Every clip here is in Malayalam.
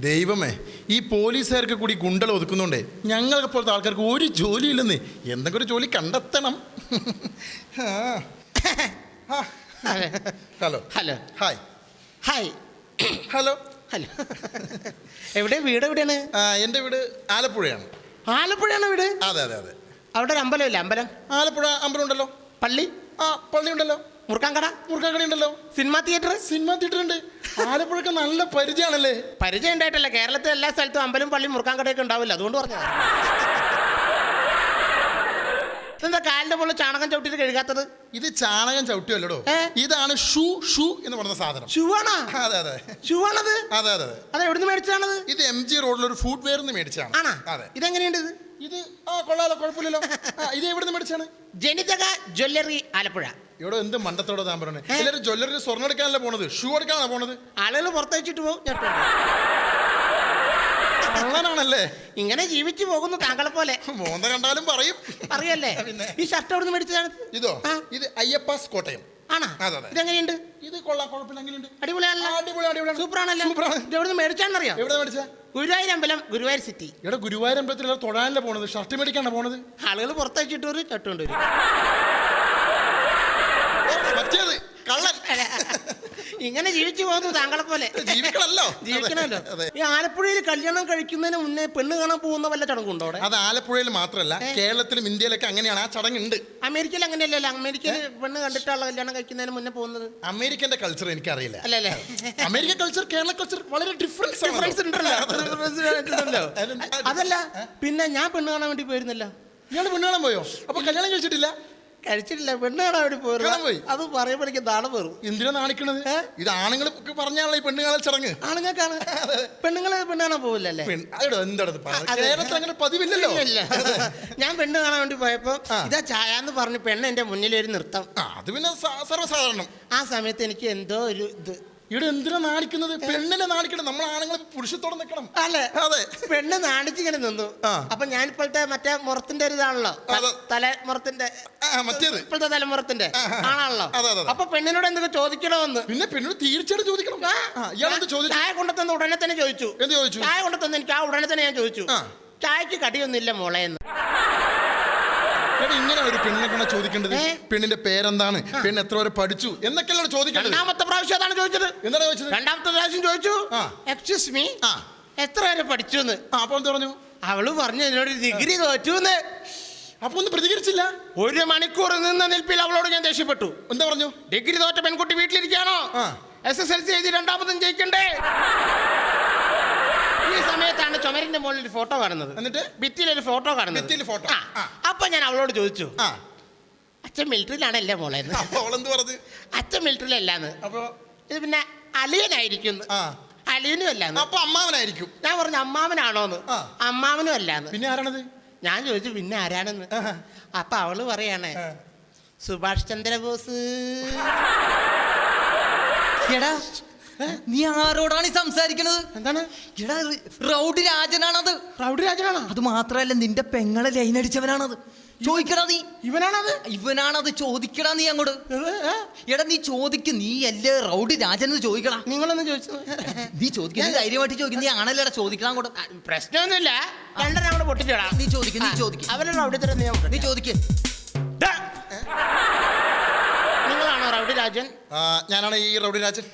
ദൈവമേ, ഈ പോലീസുകാർക്ക് കൂടി ഗുണ്ടൽ ഒതുക്കുന്നുണ്ടേ ഞങ്ങൾക്ക് പോലത്തെ ആൾക്കാർക്ക് ഒരു ജോലിയില്ലെന്ന്. എന്തെങ്കിലും ഒരു ജോലി കണ്ടെത്തണം. Hello hello hi hi hello hello. വീട് എവിടെയാണ്? എൻ്റെ വീട് ആലപ്പുഴയാണ്. ആലപ്പുഴയാണ് വീട്? അതെ അതെ അതെ. അവിടെ ഒരു അമ്പലമില്ല? അമ്പലം? ആലപ്പുഴ അമ്പലം ഉണ്ടല്ലോ. പള്ളി? പള്ളി ഉണ്ടല്ലോ. മുറുക്കാൻകട ഉണ്ടല്ലോ. സിനിമാ തിയേറ്റർ ഉണ്ട്. ആലപ്പുഴക്ക് നല്ല പരിചയമാണല്ലേ? പരിചയം ഉണ്ടായിട്ടല്ല, കേരളത്തിൽ എല്ലാ സ്ഥലത്തും അമ്പലം പള്ളി മുറുക്കാൻകടയൊക്കെ ഉണ്ടാവില്ല, അതുകൊണ്ട് പറഞ്ഞു. എന്താ കാലിന്റെ പോലെ ചാണകം ചവിട്ടിട്ട് കഴുകാത്തത്? ഇത് ചാണകം ചവിട്ടിയല്ലോ, ഇതാണ് ഷൂ എന്ന് പറയുന്ന സാധനം. ഷൂ ആണോ? അതെ അതെ, ഷൂ ആണത്. അതെ അതെ. അത് എവിടുന്ന് മേടിച്ചതാണത്? ഇത് MG റോഡിൽ ഒരു ഫുഡ് വെയർ മേടിച്ചാണ്. ആണോ? അതെ. ഇതെങ്ങനെയുണ്ട്? ഇത് കൊള്ളാലോ, കുഴപ്പമില്ലല്ലോ. ഇത് എവിടുന്ന് മേടിച്ചാണ്? ജനിതക ജ്വല്ലറി ആലപ്പുഴ. ഇവിടെ എന്ത് മണ്ടത്തോടെ താൻ പറഞ്ഞത്? എല്ലാവരും ജ്വല്ലറി സ്വർണ്ണം എടുക്കാനല്ല പോണത്, ഷൂ എടുക്കാനാണ് പോണത്. ആളുകൾ പുറത്തയച്ചിട്ട് പോകും. അങ്ങനാണല്ലേ? ഇങ്ങനെ ജീവിച്ചു പോകുന്നു താങ്കളെ പോലെ. മോന്ത കണ്ടാലും പറയും. അറിയല്ലേ? ഈ ഷർട്ട് എവിടുന്ന് മേടിച്ചതാണ്? ഇതോ? ഇത് അയ്യപ്പാസ് കോട്ടയം. ആണോ? ഇതെങ്ങനെയുണ്ട്? ഇത് കൊള്ളാം, കുഴപ്പമില്ല. എങ്ങനെയുണ്ട്? അടിപൊളിയാണല്ലോ. അടിപൊളി, സൂപ്പറാണല്ലോ. എവിടുന്ന് മേടിച്ചാണെന്നറിയാം? എവിടെ മേടിച്ചാ? ഗുരുവായൂർ അമ്പലം, ഗുരുവായൂർ സിറ്റി. ഇവിടെ ഗുരുവായൂർ അമ്പലത്തിൽ തൊഴാനല്ലേ പോണത്, ഷർട്ട് മേടിക്കാണ് പോണത്. ആളുകൾ പുറത്തയച്ചിട്ട് ഒരു ചട്ടുകൊണ്ട് വരും. മറ്റേത് കള്ളൻ. ഇങ്ങനെ ജീവിച്ചു പോകുന്നു താങ്കളെ പോലെ. ജീവിക്കണമല്ലോ. ഈ ആലപ്പുഴയിൽ കല്യാണം കഴിക്കുന്നതിന് മുന്നേ പെണ്ണ് കാണാൻ പോകുന്ന വല്ല ചടങ്ങുണ്ടോ അവിടെ? അത് ആലപ്പുഴയിൽ മാത്രമല്ല, കേരളത്തിലും ഇന്ത്യയിലൊക്കെ അങ്ങനെയാണ്. ആ ചടങ്ങുണ്ട്. അമേരിക്കയിൽ അങ്ങനെയല്ലല്ലോ. അമേരിക്കയിൽ പെണ്ണ് കണ്ടിട്ടുള്ള കല്യാണം കഴിക്കുന്നതിന് മുന്നേ പോകുന്നത്. അമേരിക്കന്റെ കൾച്ചർ എനിക്കറിയില്ല. അല്ലല്ലേ? അമേരിക്കൻ കൾച്ചർ കേരള കൾച്ചർ വളരെ ഡിഫറൻസ് ഉണ്ടല്ലോ. അതല്ല, പിന്നെ ഞാൻ പെണ്ണ് കാണാൻ വേണ്ടി പോയിരുന്നല്ലോ. ഇയാൾ പെണ്ണ് കാണാൻ പോയോ? അപ്പൊ കല്യാണം കഴിച്ചിട്ടില്ല? കഴിച്ചിട്ടില്ല, പെണ്ണ് കാണാൻ വേണ്ടി പോയി. അത് പറയുമ്പോഴേക്കും താളം പേറും. എന്തിനാ നാണിക്കണത്? ഇത് ആണുങ്ങൾ പറഞ്ഞാണല്ലോ ഈ പെണ്ണ് കാണൽ ചടങ്ങ്. ആണുങ്ങൾക്കാണ്. പെണ്ണുങ്ങള് പെണ്ണ് കാണാൻ പോവില്ലല്ലേ? കേരളത്തിൽ അങ്ങനെ പതിവില്ലല്ലോ. ഞാൻ പെണ്ണ് കാണാൻ വേണ്ടി പോയപ്പോ ഇതാ ചായ എന്ന് പറഞ്ഞ് പെണ്ണ് എന്റെ മുന്നിൽ ഒരു നൃത്തം. അത് പിന്നെ സർവ്വസാധാരണം. ആ സമയത്ത് എനിക്ക് എന്തോ ഒരു ഇത്. ഇവിടെ എന്തിനാ നാണിക്കുന്നത്? പെണ്ണിനെ നാണിക്കണം. നമ്മൾ ആണുങ്ങൾ പുരുഷത്തോടെ നിൽക്കണം. അല്ലേ? അതെ. പെണ്ണ് നാണിച്ചിങ്ങനെ നിന്നു. അപ്പൊ ഞാൻ ഇപ്പോഴത്തെ മറ്റേ മുറത്തിന്റെ ഒരു ഇതാണല്ലോ, തലമുറത്തിന്റെ, ഇപ്പോഴത്തെ തലമുറത്തിന്റെ ആണാണല്ലോ. അപ്പൊ പെണ്ണിനോട് എന്തൊക്കെ ചോദിക്കണമെന്ന്. പിന്നെ പെണ്ണിനോട് തീർച്ചയായിട്ടും ചോദിക്കണം. ചായ കൊണ്ടുതന്ന ഉടനെ തന്നെ ചോദിച്ചു. എന്ത് ചോദിച്ചു? ചായ കൊണ്ടുതന്ന എനിക്ക് ആ ഉടനെ തന്നെ ഞാൻ ചോദിച്ചു, ചായക്ക് കടിയൊന്നുമില്ല മോളെ എന്ന്. ഇങ്ങനെ ഒരു പെണ്ണിനെ കൊണ്ട് ചോദിക്കേണ്ടത്, പെണ്ണിന്റെ പേരെന്താണ്, പെണ്ണ് എത്ര വരെ പഠിച്ചു എന്നൊക്കെയല്ലോ ചോദിക്കേണ്ടത്. രണ്ടാമത്തെ പ്രാവശ്യം അതാണ് ചോദിച്ചത്. എന്താണ് ചോദിച്ചത്? രണ്ടാമത്തെ പ്രാവശ്യം ചോദിച്ചു, എക്സ്ക്യൂസ് മീ, എത്ര വരെ പഠിച്ചു എന്ന്. അപ്പൊ എന്ത് പറഞ്ഞു? അവള് പറഞ്ഞു എന്നോട് ഡിഗ്രി തോറ്റു എന്ന്. അപ്പൊ ഒന്നും പ്രതികരിച്ചില്ല. 1 മണിക്കൂർ നിന്ന നിൽപ്പിൽ അവളോട് ഞാൻ ദേഷ്യപ്പെട്ടു. എന്താ പറഞ്ഞു? ഡിഗ്രി തോറ്റ പെൺകുട്ടി വീട്ടിലിരിക്കാണോ? SSLC എഴുതി രണ്ടാമതും ജയിക്കണ്ടേ? ഈ സമയത്താണ് ചുമരിന്റെ മുകളിൽ ഒരു ഫോട്ടോ കാണുന്നത്. എന്നിട്ട് ഭിത്തിയിലൊരു ഫോട്ടോ കാണുന്നത്. അപ്പൊ ഞാൻ അവളോട് ചോദിച്ചു, അച്ഛൻ മിലിറ്ററിയിലാണല്ലേ മോളെ? അച്ഛൻ മിലിറ്ററിയിലല്ലാന്ന്. അപ്പൊ ഇത് പിന്നെ അലിയനായിരിക്കും. അലിയനും അല്ലാന്ന്. അപ്പൊ അമ്മാവനായിരിക്കും. ഞാൻ പറഞ്ഞു അമ്മാവനാണോന്ന്. അമ്മാവനും അല്ലാന്ന്. പിന്നെ ആരാണത്? ഞാൻ ചോദിച്ചു പിന്നെ ആരാണെന്ന്. അപ്പൊ അവള് പറയാണ് സുഭാഷ് ചന്ദ്രബോസ്. എടാ, നീ ആരോടാണ് ഈ സംസാരിക്കണത്? എന്താണ്? എടാ, റൗഡി രാജനാണത്. റൗഡി രാജനാണോ? അത് മാത്രല്ല, നിന്റെ പെങ്ങളെ ലൈൻ അടിച്ചവനാണത്. ചോദിക്കടാ നീ. ഇവനാണത് ചോദിക്കടാ നീ അങ്ങോട്ട്. എടാ നീ ചോദിക്കും, നീ അല്ലേ റൗഡി രാജൻ എന്ന് ചോദിക്കടാ. നിങ്ങളൊന്നും ചോദിച്ചു? നീ ചോദിക്കാൻ ധൈര്യമായിട്ട് ചോദിക്കും. നീ ആണല്ലേടാ, ചോദിക്കണം അങ്ങോട്ട്. പ്രശ്നമൊന്നുമില്ല, രണ്ടര പൊട്ടിച്ചോടാ. നീ ചോദിക്കും. അവരുടെ റൗഡി തരം നീ ചോദിക്കും. നിങ്ങളാണോ റൗഡി രാജൻ? ഞാനാണ് ഈ റൗഡി രാജൻ.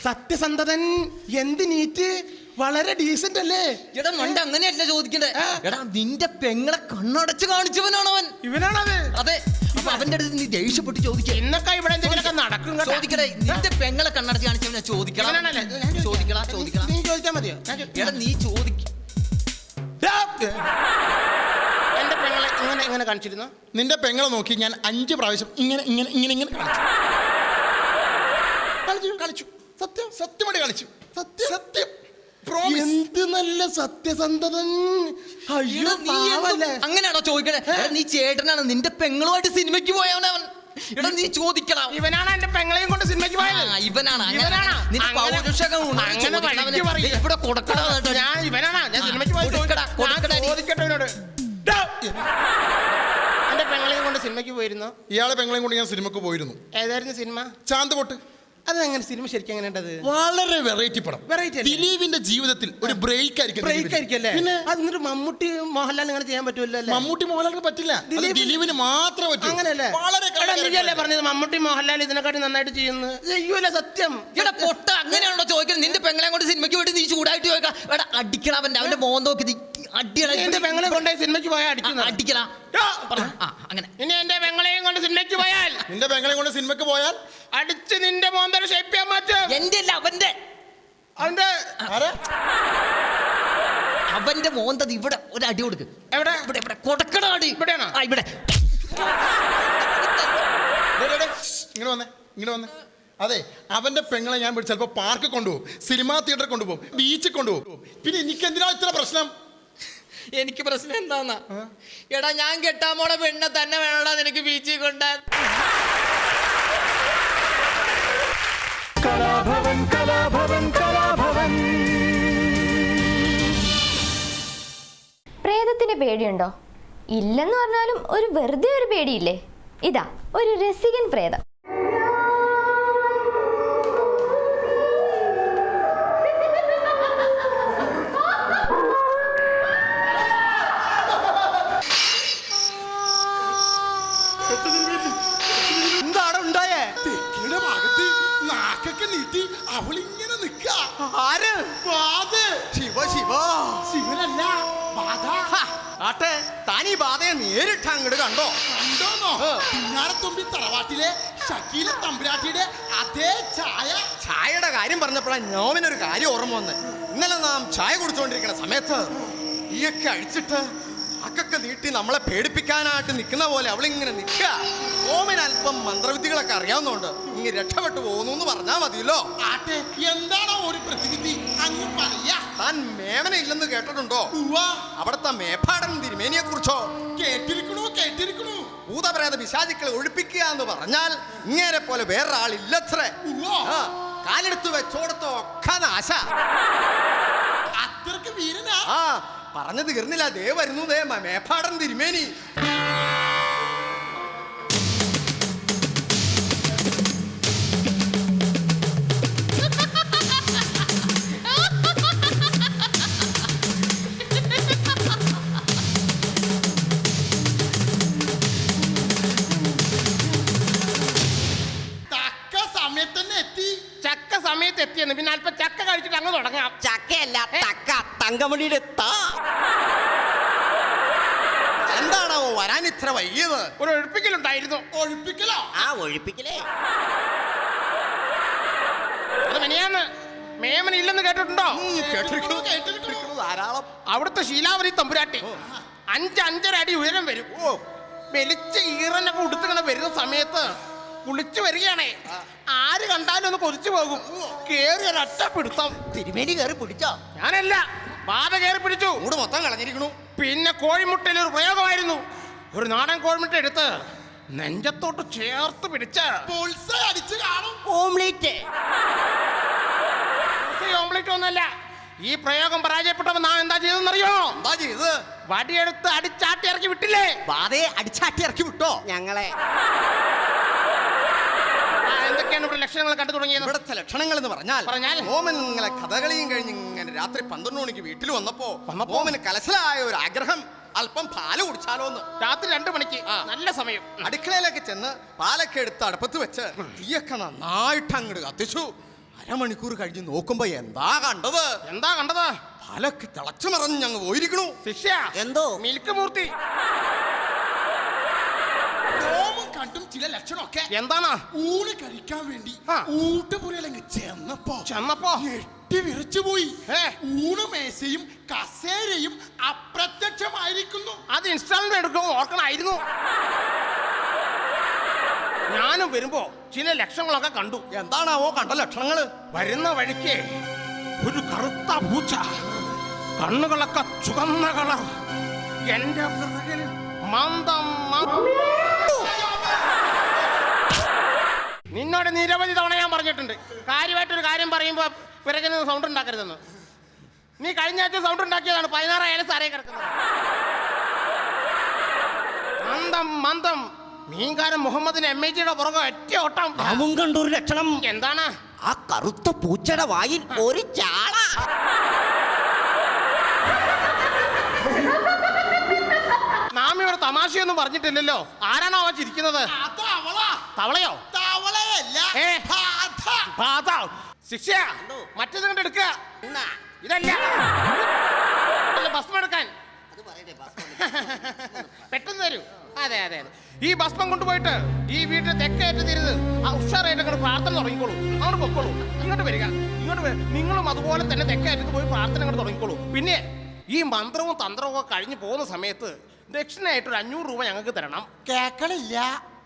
സത്യസന്ധതൻ, എന്ത് നീറ്റ്, വളരെ ഡീസന്റ് അല്ലേ? എടാ മണ്ട, അങ്ങനെയല്ല ചോദിക്കണ്ടേ. എടാ നിന്റെ പെങ്ങളെ കണ്ണടച്ച് കാണിച്ചവനാണ് അവൻ. ഇവനാണത്? അതെ. അപ്പൊ അവന്റെ അടുത്ത് നീ ദേഷ്യപ്പെട്ട് ചോദിക്കുക. ഇന്നൊക്കെ ഇവിടെ എന്തെങ്കിലുമൊക്കെ നടക്കും. ചോദിക്കടേ, നിന്റെ പെങ്ങളെ കണ്ണടച്ച് കാണിച്ചവനെ ചോദിക്കണം. നീ ചോദിച്ചാൽ മതിയോ? എടാ നീ ചോദിക്ക. എന്റെ പെങ്ങളെ ഇങ്ങനെ കാണിച്ചിരുന്നു? നിന്റെ പെങ്ങളെ നോക്കി ഞാൻ 5 പ്രാവശ്യം ഇങ്ങനെ കളിച്ചു. സത്യമായിട്ട് കളിച്ചു. സത്യം. എന്ത് നല്ല സത്യസന്ധതൻ. അങ്ങനെയാണോ ചോദിക്കണേ? നീ ചേട്ടനാണ്, നിന്റെ പെങ്ങളുമായിട്ട് സിനിമയ്ക്ക് പോയവനവൻ. എടാ നീ ചോദിക്കണം. ഇവനാണ് എന്റെ പെങ്ങളെയും കൊണ്ട് സിനിമയ്ക്ക് പോയത്. ഇവനാണ്. ഇവിടെ കൊടുക്കണം. ഞാൻ സിനിമയ്ക്ക് പോയത്. എന്റെ പെങ്ങളെയും കൊണ്ട് സിനിമയ്ക്ക് പോയിരുന്നു. ഇയാളെ പെങ്ങളെയും കൊണ്ട് ഞാൻ സിനിമയ്ക്ക് പോയിരുന്നു. ഏതായിരുന്നു സിനിമ? ചാന്ത് പൊട്ട്. അതെങ്ങനെ സിനിമ ശരിക്കും എങ്ങനെയുണ്ടത്? വളരെ വെറൈറ്റി പടം. വെറൈറ്റി ദിലീപിന്റെ ജീവിതത്തിൽ ഒരു ബ്രേക്ക് ആയിരിക്കും. പിന്നെ എന്നിട്ട് മമ്മൂട്ടി മോഹൻലാൽ അങ്ങനെ ചെയ്യാൻ പറ്റുമല്ലോ? മമ്മൂട്ടി മോഹൻലാലിന് പറ്റില്ല, ദിലീപിന് മാത്രം പറ്റും. അങ്ങനെയല്ലേ? വളരെ പറഞ്ഞത് മമ്മൂട്ടി മോഹൻലാൽ ഇതിനെക്കാട്ടി നന്നായിട്ട് ചെയ്യുന്നു. ചെയ്യൂല, സത്യം. ഇവിടെ പൊട്ട അങ്ങനെയാണോ ചോദിക്കുന്നത്? നിന്റെ പെങ്ങളെ കൊണ്ട് സിനിമയ്ക്ക് പോയിട്ട് നീ ചൂടായിട്ട് ചോദിക്കാം. ഇവിടെ അടിക്കണം അവന്റെ മോൻ നോക്കി അടിക്കണം. എന്റെ പെങ്ങളെ കൊണ്ടുപോയി സിനിമയ്ക്ക് പോയാൽ അടിക്കണം. അങ്ങനെ ഇനി എന്റെ പെങ്ങളെയും കൊണ്ട് സിനിമയ്ക്ക് പോയാൽ, നിന്റെ പെങ്ങളെ കൊണ്ട് സിനിമയ്ക്ക് പോയാൽ അടിച്ച് നിന്റെ മോന്തര ഷേപ്പ് ചെയ്യാൻ മാറ്റും. എന്റെ അല്ല അവന്റെ അവന്റെ മോന്തത് ഇവിടെ ഒരു അടി കൊടുക്ക്. എവിടെ? ഇവിടെ ഇവിടെ കൊടുക്കണ അടി ഇവിടെയാണോ? ഇവിടെ ഇങ്ങനെ വന്നേ. അതെ, അവന്റെ പെങ്ങളെ ഞാൻ ചിലപ്പോ പാർക്ക് കൊണ്ടുപോകും, സിനിമാ തിയേറ്ററിൽ കൊണ്ടുപോകും, ബീച്ചിൽ കൊണ്ടുപോകും. പിന്നെ എനിക്ക് എന്തിനാ ഇത്ര പ്രശ്നം? എനിക്ക് പ്രശ്നം എന്താന്നാ? എടാ ഞാൻ കെട്ടാൻ പോണ പെണ്ണെ തന്നെ വേണോടാ നിനക്ക് ബീച്ചിൽ കൊണ്ടാൻ. കലാഭവൻ കലാഭവൻ കലാഭവൻ. പ്രേതത്തിന് പേടിയുണ്ടോ? ഇല്ലെന്ന് പറഞ്ഞാലും ഒരു വെറുതെ ഒരു പേടിയില്ലേ? ഇതാ ഒരു രസികൻ പ്രേതം. എന്താണ് ഉണ്ടായേ? തെക്കിയുടെ ഭാഗത്ത് നാക്കൊക്കെ നീട്ടി അവളിങ്ങനെ നിക്ക. ആര്? ശിവ ശിവ. ശിവനല്ല, ബാധ. ആട്ടെ, താൻ ഈ ബാധയെ നേരിട്ട് അങ്ങോട്ട് കണ്ടോ? കണ്ടോന്നോ? പിന്നാരത്തുമ്പി തറവാട്ടിലെ ഷക്കീല തമ്പുരാട്ടിയുടെ അതേ ചായ. ചായയുടെ കാര്യം പറഞ്ഞപ്പോഴാണ് ഞാനൊരു കാര്യം ഓർമ്മ വന്ന്. ഇന്നലെ നാം ചായ കുടിച്ചുകൊണ്ടിരിക്കുന്ന സമയത്ത് ഈയൊക്കെ അഴിച്ചിട്ട് അക്കൊക്കെ നീട്ടി നമ്മളെ പേടിപ്പിക്കാനായിട്ട് നിൽക്കുന്ന പോലെ അവളിങ്ങനെ നിൽക്കുക. ഓമിന് അല്പം മന്ത്രവിദ്യകളൊക്കെ അറിയാവുന്നതുകൊണ്ട് ഇങ്ങനെ രക്ഷപ്പെട്ടു പോകുന്നു എന്ന് പറഞ്ഞാൽ മതിയല്ലോ. ആട്ടെ, എന്താണോ ഒരു പ്രതിവിധി അങ്ങ് പറയാ? താൻ മേമന ഇല്ലെന്ന് കേട്ടിട്ടുണ്ടോ? അവിടുത്തെ മേപ്പാടൻ തിരുമേനിയെ കുറിച്ചോ? കേട്ടിരിക്കണു. ഭൂതപ്രേത പിശാചുക്കളെ ഒഴിപ്പിക്കുക എന്ന് പറഞ്ഞാൽ ഇങ്ങനെ പോലെ വേറൊരാളില്ലത്രേ. കാലെടുത്ത് വെച്ചോടത്തോ ഒക്കെ നാശ. അത്രക്ക് വീരനാ? ആ, പറഞ്ഞു തീർന്നില്ല. ദേ വരുന്നു ദേ മേപ്പാടൻ തിരുമേനി. ചക്ക സമയത്ത് എത്തിയെന്ന്. പിന്നെ അല്പം ചക്ക കഴിച്ചിട്ട് അങ്ങ് തുടങ്ങാം. ചക്കയല്ല തക്ക, തങ്കമണിയുടെ താ. എന്താണോ വരാൻ ഇത്ര വൈകിയത്? ഒരു ഒഴിപ്പിക്കലുണ്ടായിരുന്നു. ഒഴിപ്പിക്കലോ? ആ ഒഴിപ്പിക്കലേ. അത് മെനിയാന്ന് മേമന ഇല്ലെന്ന് കേട്ടിട്ടുണ്ടോ? കേട്ടിരിക്കണു. ധാരാളം. അവിടുത്തെ ശീലാവതി തമ്പുരാട്ടി 5-5.5 അടി ഉയരം വരും. വെളിച്ച ഈറനൊക്കെ ഉടുത്തുകണ വരുന്ന സമയത്ത് കുളിച്ചു വരികയാണേ. ആര് കണ്ടാലും ഒന്ന് കൊതിച്ചു പോകും. കേറി ഒരൊറ്റ പിടുത്തം. തിരുമേനി കയറി പിടിച്ചോ? ഞാനല്ല, ബാധ കയറി പിടിച്ചു. മൂട് മൊത്തം കളഞ്ഞിരിക്കണു. പിന്നെ കോഴിമുട്ടയിൽ ഒരു പ്രയോഗമായിരുന്നു. ഒരു നാടൻ കോഴിമുട്ട എടുത്ത് നെഞ്ചത്തോട്ട് ചേർത്ത് പിടിച്ച് അടിച്ചു കാണും. ഓംലേറ്റ്. ഓംലേറ്റ് ഒന്നല്ല. ഈ പ്രയോഗം പരാജയപ്പെട്ടപ്പോ നാം എന്താ ചെയ്തെന്നറിയോ? എന്താ ചെയ്ത്? വടിയെടുത്ത് അടിച്ചാട്ടി ഇറക്കി വിട്ടില്ലേ? ബാധയെ അടിച്ചാട്ടി ഇറക്കി വിട്ടോ? ഞങ്ങളെ. എന്തൊക്കെയാണ് ഇവിടെ ലക്ഷണങ്ങൾ കണ്ടു തുടങ്ങിയത്? ഇവിടുത്തെ ലക്ഷണങ്ങൾ എന്ന് പറഞ്ഞാൽ ഓമൻ ഇങ്ങനെ കഥകളിയും കഴിഞ്ഞ് ഇങ്ങനെ രാത്രി 12 മണിക്ക് വീട്ടിൽ വന്നപ്പോ ഓമന് കലശലായ ഒരു ആഗ്രഹം, അല്പം പാല് കുടിച്ചാലോന്ന്. രാത്രി 2 മണിക്ക് നല്ല സമയം. അടുക്കളയിലേക്ക് ചെന്ന് പാലൊക്കെ എടുത്ത് അടുപ്പത്ത് വെച്ച് തീയൊക്കെ നന്നായിട്ട് അങ്ങോട്ട് കത്തിച്ചു. അരമണിക്കൂർ കഴിഞ്ഞ് നോക്കുമ്പോ എന്താ കണ്ടത്? പാലൊക്കെ തിളച്ചു മറഞ്ഞ് ഞങ്ങൾ പോയിരിക്കണു. ശിക്ഷ എന്തോ? മിൽക്ക് മൂർത്തി. കണ്ടും ചില ലക്ഷണമൊക്കെ. എന്താണ്? ഊണ് കഴിക്കാൻ വേണ്ടി ഊട്ടുപുരയിലെങ്കിൽ ചെന്നപ്പോ ഞെട്ടി വിറച്ചുപോയി. ഊണ് മേശയും കസേരയും അപ്രത്യക്ഷമായിരിക്കുന്നു. അത് ഇൻസ്റ്റാൾമെന്റ് എടുക്കുമ്പോൾ ഓർക്കണമായിരുന്നു. ഞാനും വരുമ്പോ ചില ലക്ഷണങ്ങളൊക്കെ കണ്ടു. എന്താണാവോ കണ്ട ലക്ഷണങ്ങള്? വരുന്ന വഴിക്ക് ഒരു കറുത്ത പൂച്ച, കണ്ണുകളൊക്കെ ചുവന്ന കളർ, എന്റെ പിറകിൽ മന്ദം. നിന്നോട് നിരവധി തവണ ഞാൻ പറഞ്ഞിട്ടുണ്ട്, കാര്യമായിട്ടൊരു കാര്യം പറയുമ്പോ പിറകിൽ നിന്ന് സൗണ്ട് ഉണ്ടാക്കരുതെന്ന്. നീ കഴിഞ്ഞ ആഴ്ച സൗണ്ട് ഉണ്ടാക്കിയതാണ്. 16 സാറേ കിടക്കുന്നത്. മന്ദം മീൻകാരൻ മുഹമ്മദിന് MIT-യുടെ പുറകെ ഒറ്റ ഓട്ടം. അവൻ കണ്ടൊരു ലക്ഷണം. എന്താണ്? ആ കറുത്ത പൂച്ചയുടെ വായിൽ ഒരു ചാള. നാം ഇവിടെ തമാശയൊന്നും പറഞ്ഞിട്ടില്ലല്ലോ. ആരാണോ അവൻ ചിരിക്കുന്നത്? തവളയോ? ഏ? ബാധ. ശിക്ഷ മറ്റേത് കണ്ട് എടുക്കുക. ഇതല്ല ഭസ്മം എടുക്കാൻ പെട്ടെന്ന് തരൂ. അതെ അതെ അതെ. ഈ ഭസ്മം കൊണ്ടുപോയിട്ട് ഈ വീട്ടിൽ തെക്കേറ്റ് തിരുത് ആ ഉഷാറായിട്ട് അങ്ങോട്ട് പ്രാർത്ഥന തുടങ്ങിക്കോളൂ. അങ്ങോട്ട് പൊക്കോളൂ. ഇങ്ങോട്ട് വരിക. നിങ്ങളും അതുപോലെ തന്നെ തെക്കേറ്റത്ത് പോയി പ്രാർത്ഥന അങ്ങോട്ട് തുടങ്ങിക്കോളൂ. പിന്നെ ഈ മന്ത്രവും തന്ത്രവും ഒക്കെ കഴിഞ്ഞ് പോകുന്ന സമയത്ത് ദക്ഷിണയായിട്ട് ഒരു 500 രൂപ ഞങ്ങൾക്ക് തരണം. കേക്കണില്ല.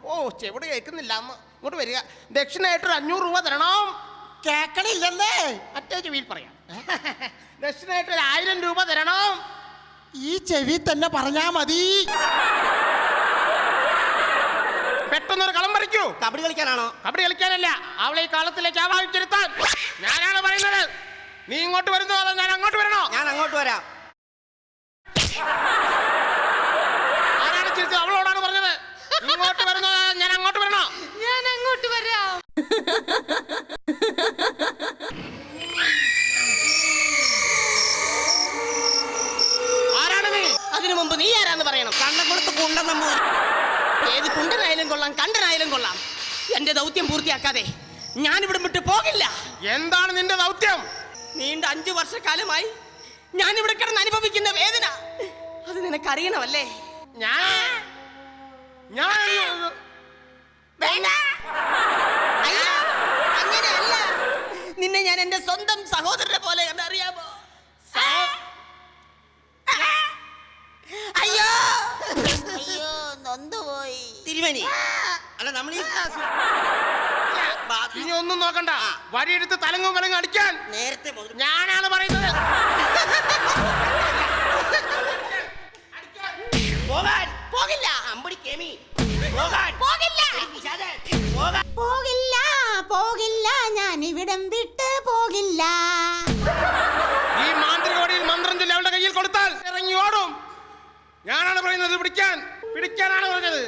ഓ ചെവിടെ കേൾക്കുന്നില്ല. അമ്മ ഇങ്ങോട്ട് വരിക. ദക്ഷിണയായിട്ട് ഒരു 500 രൂപ തരണം. കേക്കണില്ലെന്നേ. മറ്റേ ചെവിയിൽ പറയാം. ദക്ഷിണയായിട്ട് ഒരു 1000 രൂപ തരണം. ഈ ചെവി തന്നെ പറഞ്ഞാ മതി. പെട്ടെന്നൊരു കളം പറിക്കൂ. കബഡി കളിക്കാനാണോ? കബഡി കളിക്കാനല്ല, അവളെ ഈ കാലത്തിലേക്ക് ആവാഹിച്ചിരുത്താൻ ഞാനാണ് പറയുന്നത്. നീ ഇങ്ങോട്ട് വരുന്നോ അതോ ഞാൻ അങ്ങോട്ട് വരണോ? ഞാൻ അങ്ങോട്ട് വരാം. ആരാണ് ചിരിച്ചത്? അവളോടാണ് പറഞ്ഞത്. ഇങ്ങോട്ട് വരുന്നോ ഞാൻ അങ്ങോട്ട് വരണോ? ഞാൻ അങ്ങോട്ട് വരാം. ആരാണ് നീ? അതിനു മുമ്പ് നീ ആരാന്ന് പറയണം. കണ്ണക്കുളത്ത് കുണ്ടെന്നു. ഏത് കുണ്ടനായാലും കൊള്ളാം, കണ്ടനായാലും കൊള്ളാം. എന്റെ ദൗത്യം പൂർത്തിയാക്കാതെ ഞാൻ ഇവിടെ വിട്ട് പോകില്ല. എന്താണ് നിന്റെ ദൗത്യം? നീണ്ട 5 വർഷക്കാലമായി ഞാൻ ഇവിടെ കിടന്ന് അനുഭവിക്കുന്ന വേദന അത് നിനക്കറിയണമല്ലേ? വേണ്ട. അയ്യോ, അങ്ങനെയല്ല. നിന്നെ ഞാൻ എന്റെ സ്വന്തം സഹോദരനെ പോലെ കണ്ടറിയാമോ? അയ്യോ അയ്യോ നൊന്തുപോയി. തിരുമേനി അല്ല നമ്മൾ ഇനി ഒന്നും നോക്കണ്ട. വഴിയെടുത്ത് തലങ്ങും വിലങ്ങും അടിക്കാൻ നേരത്തെ മുതൽ ഞാനാണ് പറയുന്നത്. പോകാൻ പോകില്ല. അമ്പടി കേമി പോകാൻ പോകില്ല. പോകാൻ പോകില്ല പോകില്ല ഞാൻ ഇവിടം വിട്ട് പോകില്ല. ഈ മാന്ത്രികോടിയിൽ മന്ത്രം ചൊല്ലി അവളുടെ കയ്യിൽ കൊടുത്താൽ ഇറങ്ങി ഓടും. ഞാനാണ് പറയുന്നത് പിടിക്കാനാണ് പറഞ്ഞത്.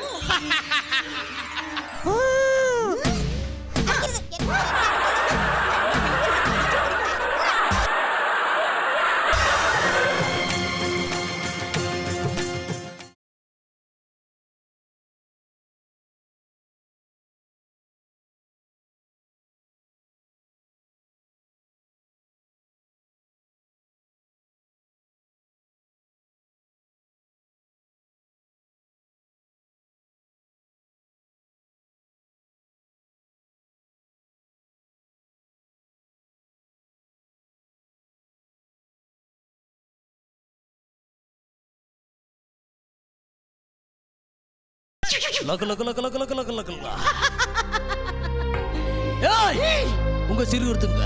உங்க சிறுவர்த்துங்க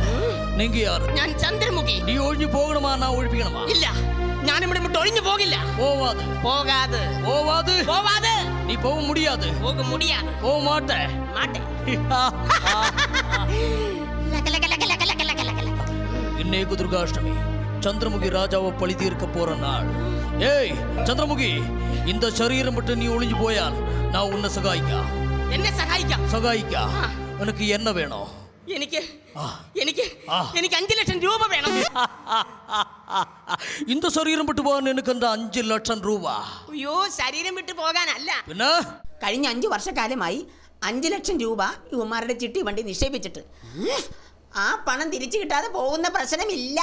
நீங்க யாரு? ഞാൻ ചന്ദ്രമുഖി. நீ ஒழிஞ்சு போகணுமா நான் ஒழிப்பிக்கணுமா? ഇല്ല, ഞാൻ ഇവിടെ വിട്ട് ഒഴിഞ്ഞു പോകില്ല. போவாது പോകാതെ போவாது പോവാതെ நீ போக முடியாது. പോക മുടിയാതെ போக மாட்ட. മാട്ടെ. இன்னைக்கு துர்காஷ்டமி. சந்திரமுகி ராஜாவை பழி தீர்க்க போற நாள். ஏய் சந்திரமுகி, இந்த சரீரம் விட்டு நீ ஒளிஞ்சு போயால் நான் உன்னை എന്നെ സഹായിക്കാം. சகாயிக்கா. எனக்கு என்ன வேணும்? എനിക്ക് എനിക്ക് എനിക്ക് 5 ലക്ഷം രൂപ വേണം. இந்த சரீரம் விட்டு போകാൻ எனக்கு அந்த 5 ലക്ഷം രൂപ. അയ്യോ, ശരീരം വിട്ടു പോകാനല്ല. പിന്നെ കഴിഞ്ഞ 5 വർഷക്കാലമായി 5 ലക്ഷം രൂപ ഇവന്മാരുടെ ചിട്ടി വണ്ടി നിക്ഷേപിച്ചിട്ട് ആ പണം തിരിച്ചു കിട്ടാതെ പോകുന്ന പ്രശ്നമില്ല.